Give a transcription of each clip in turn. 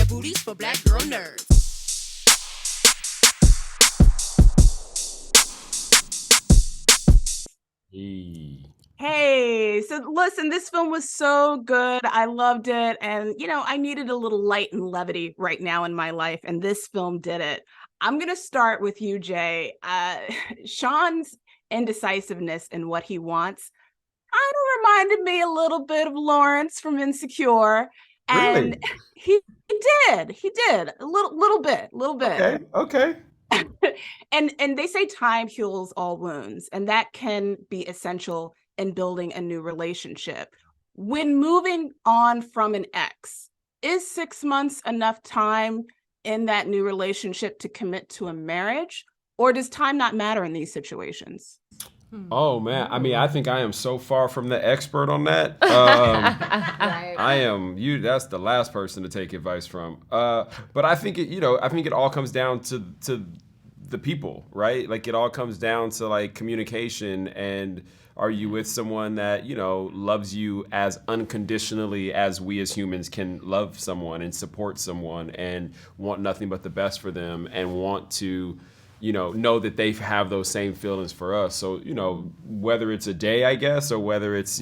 booties for black girl nerds. Hey, so listen, this film was so good. I loved it. And, I needed a little light and levity right now in my life. And this film did it. I'm going to start with you, Jay. Sean's indecisiveness in what he wants kind of reminded me a little bit of Lawrence from Insecure. And Really? he did a little bit. Okay. And they say time heals all wounds, and that can be essential in building a new relationship. When moving on from an ex, is 6 months enough time in that new relationship to commit to a marriage, or does time not matter in these situations? Oh man, I mean, I think I am so far from the expert on that. Right. I am you. That's the last person to take advice from. But I think I think it all comes down to the people, right? Like it all comes down to like communication, and are you with someone that loves you as unconditionally as we as humans can love someone and support someone and want nothing but the best for them and want to know that they have those same feelings for us. So, whether it's a day, I guess, or whether it's,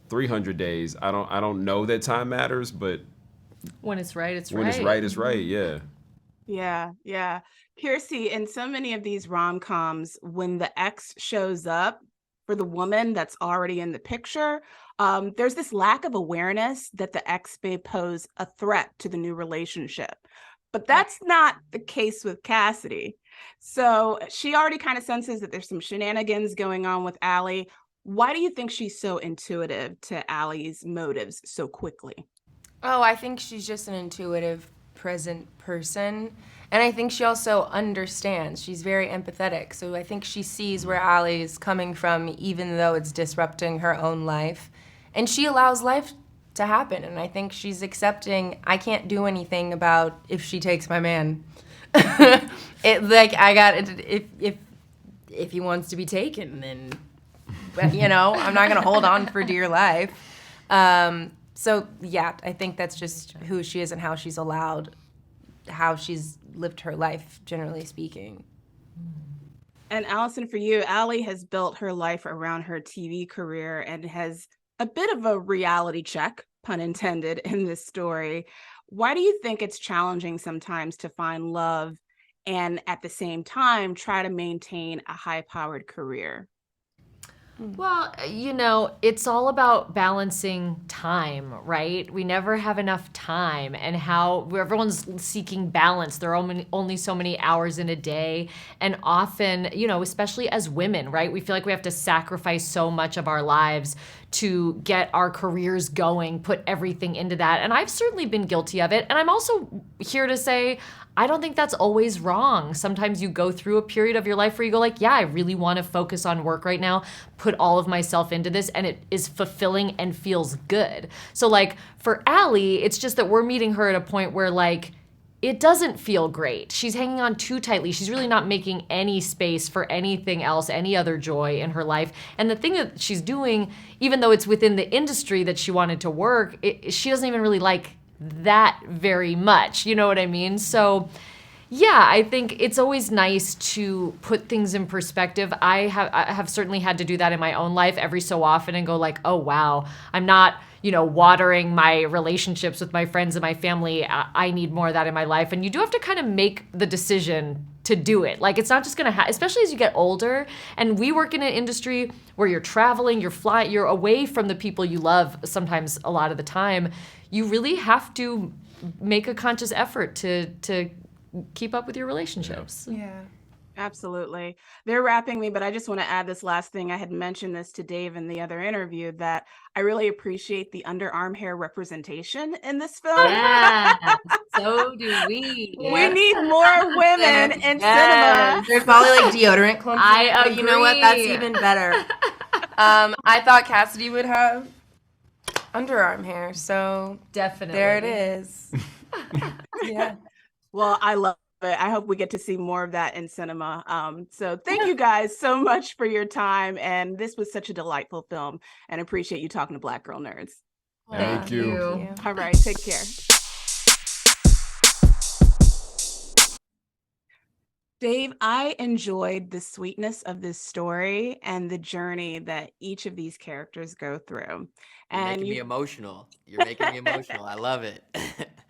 300 days, I don't know that time matters, but When it's right, it's right. when it's right, it's right. Yeah. Yeah. Kiersey, in so many of these rom-coms, when the ex shows up for the woman that's already in the picture, there's this lack of awareness that the ex may pose a threat to the new relationship. But that's not the case with Cassidy. So she already kind of senses that there's some shenanigans going on with Allie. Why do you think she's so intuitive to Allie's motives so quickly? Oh, I think she's just an intuitive, present person. And I think she also understands. She's very empathetic. So I think she sees where Allie is coming from, even though it's disrupting her own life. And she allows life to happen. And I think she's accepting, I can't do anything about if she takes my man. If he wants to be taken, then, I'm not going to hold on for dear life. So, yeah, I think that's just who she is and how she's lived her life, generally speaking. And Allison, for you, Allie has built her life around her TV career and has a bit of a reality check, pun intended, in this story. Why do you think it's challenging sometimes to find love and at the same time try to maintain a high-powered career? Well, it's all about balancing time, right? We never have enough time, and how everyone's seeking balance. There are only so many hours in a day. And often, especially as women, right? We feel like we have to sacrifice so much of our lives to get our careers going, put everything into that. And I've certainly been guilty of it. And I'm also here to say, I don't think that's always wrong. Sometimes you go through a period of your life where you go like, yeah, I really want to focus on work right now, put all of myself into this, and it is fulfilling and feels good. So like for Allie, it's just that we're meeting her at a point where like, it doesn't feel great. She's hanging on too tightly. She's really not making any space for anything else, any other joy in her life. And the thing that she's doing, even though it's within the industry that she wanted to work, she doesn't even really like that very much. You know what I mean? So yeah, I think it's always nice to put things in perspective. I have certainly had to do that in my own life every so often and go like, oh wow, I'm not watering my relationships with my friends and my family. I need more of that in my life. And you do have to kind of make the decision to do it. Like it's not just going to happen, especially as you get older. And we work in an industry where you're traveling, you're flying, you're away from the people you love sometimes a lot of the time. You really have to make a conscious effort to keep up with your relationships. Yeah. Absolutely. They're wrapping me, but I just want to add this last thing. I had mentioned this to Dave in the other interview that I really appreciate the underarm hair representation in this film. Yeah, so do we. We need more women in cinema. There's probably like deodorant clumps. I But you know what? That's agree. even better. I thought Cassidy would have underarm hair, so Definitely. there it is. Yeah. Well, I love it. I hope we get to see more of that in cinema. So thank you guys so much for your time. And this was such a delightful film, and appreciate you talking to Black Girl Nerds. Thank you. All right, take care. Dave, I enjoyed the sweetness of this story and the journey that each of these characters go through. You're And making me you emotional. You're making me emotional. I love it.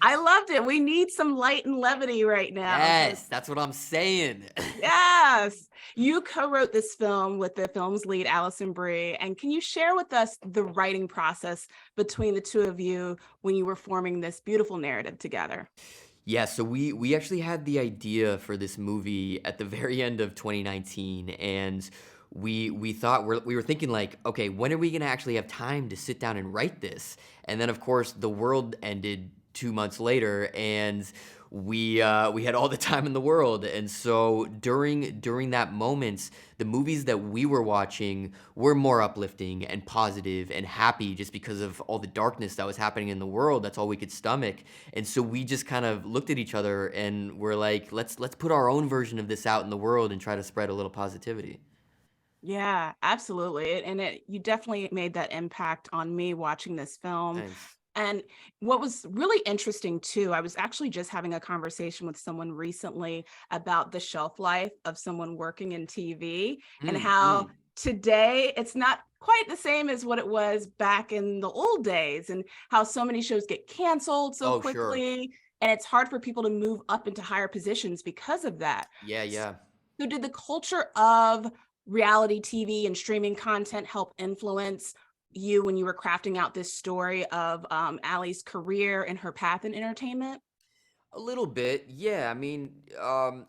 I loved it. We need some light and levity right now. So Yes, that's what I'm saying. yes, you co-wrote this film with the film's lead, Alison Brie. And can you share with us the writing process between the two of you when you were forming this beautiful narrative together? Yeah, so we actually had the idea for this movie at the very end of 2019, and we thought we were thinking like, okay, when are we gonna actually have time to sit down and write this? And then of course the world ended 2 months later, and we had all the time in the world. And so during that moment, the movies that we were watching were more uplifting and positive and happy, just because of all the darkness that was happening in the world. That's all we could stomach. And so we just kind of looked at each other and we're like, let's put our own version of this out in the world and try to spread a little positivity. Yeah, absolutely. You definitely made that impact on me watching this film. Nice. And what was really interesting too, I was actually just having a conversation with someone recently about the shelf life of someone working in TV and how today it's not quite the same as what it was back in the old days, and how so many shows get canceled so Oh, sure. quickly. And it's hard for people to move up into higher positions because of that. Yeah. So did the culture of reality TV and streaming content help influence you when you were crafting out this story of Allie's career and her path in entertainment? A little bit, yeah. I mean,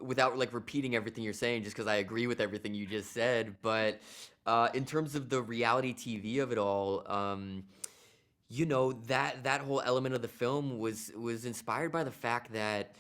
without like repeating everything you're saying, just because I agree with everything you just said. But in terms of the reality TV of it all, that whole element of the film was inspired by the fact that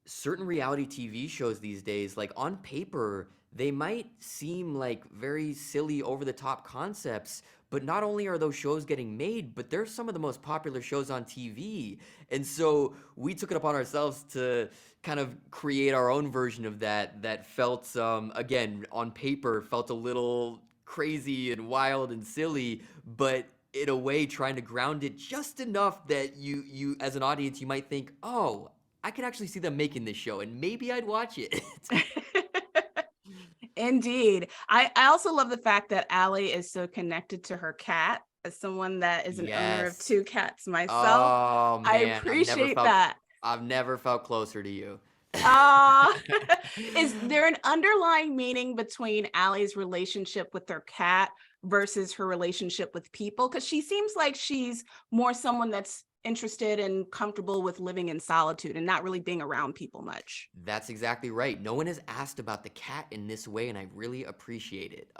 certain reality TV shows these days, like on paper, they might seem like very silly, over the top concepts, but not only are those shows getting made, but they're some of the most popular shows on TV. And so we took it upon ourselves to kind of create our own version of that felt, again, on paper, felt a little crazy and wild and silly, but in a way trying to ground it just enough that you as an audience, you might think, oh, I could actually see them making this show and maybe I'd watch it. Indeed. I also love the fact that Allie is so connected to her cat. As someone that is an owner of Yes. 2 cats myself, Oh I man, appreciate that. I've never felt closer to you. Ah, is there an underlying meaning between Allie's relationship with her cat versus her relationship with people? Because she seems like she's more someone that's interested and comfortable with living in solitude and not really being around people much. That's exactly right. No one has asked about the cat in this way, and I really appreciate it.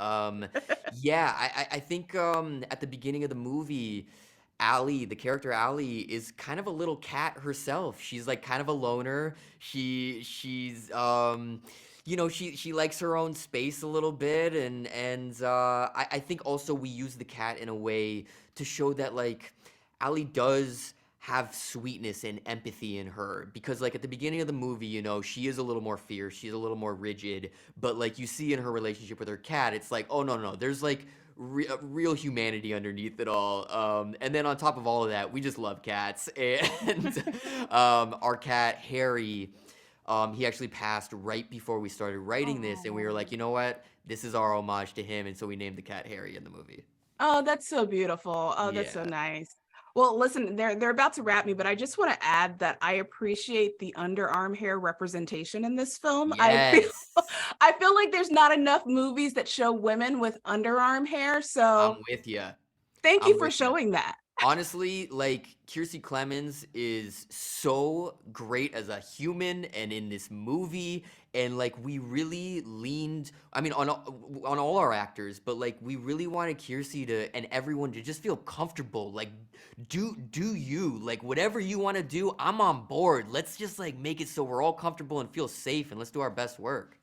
Yeah, I think at the beginning of the movie, Allie, the character Allie, is kind of a little cat herself. She's like kind of a loner. She likes her own space a little bit, and I think also we use the cat in a way to show that like Allie does have sweetness and empathy in her, because like at the beginning of the movie, she is a little more fierce, she's a little more rigid, but like you see in her relationship with her cat, it's like, oh no, there's like real humanity underneath it all. And then on top of all of that, we just love cats. And our cat Harry, he actually passed right before we started writing this, and we were like, you know what, this is our homage to him, and so we named the cat Harry in the movie. Oh, that's so beautiful. Oh, that's so Yeah. nice. Well, listen, they're about to wrap me, but I just want to add that I appreciate the underarm hair representation in this film. Yes. I feel like there's not enough movies that show women with underarm hair. I'm So with you. thank I'm you for with you. showing that. Honestly, like Kiersey Clemons is so great as a human and in this movie, and like we really leaned, I mean, on all our actors, but like we really wanted Kiersey to and everyone to just feel comfortable. Like, do you like whatever you want to do? I'm on board. Let's just like make it so we're all comfortable and feel safe, and let's do our best work.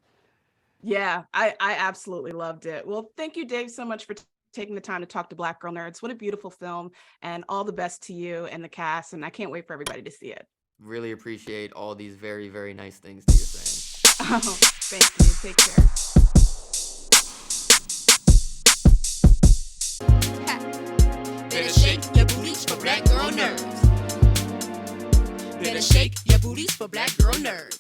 Yeah, I absolutely loved it. Well, thank you, Dave, so much for taking the time to talk to Black Girl Nerds. What a beautiful film, and all the best to you and the cast. And I can't wait for everybody to see it. Really appreciate all these very, very nice things that you're saying. Oh, thank you. Take care. Better shake your booties for Black Girl Nerds. Better shake your booties for Black Girl Nerds.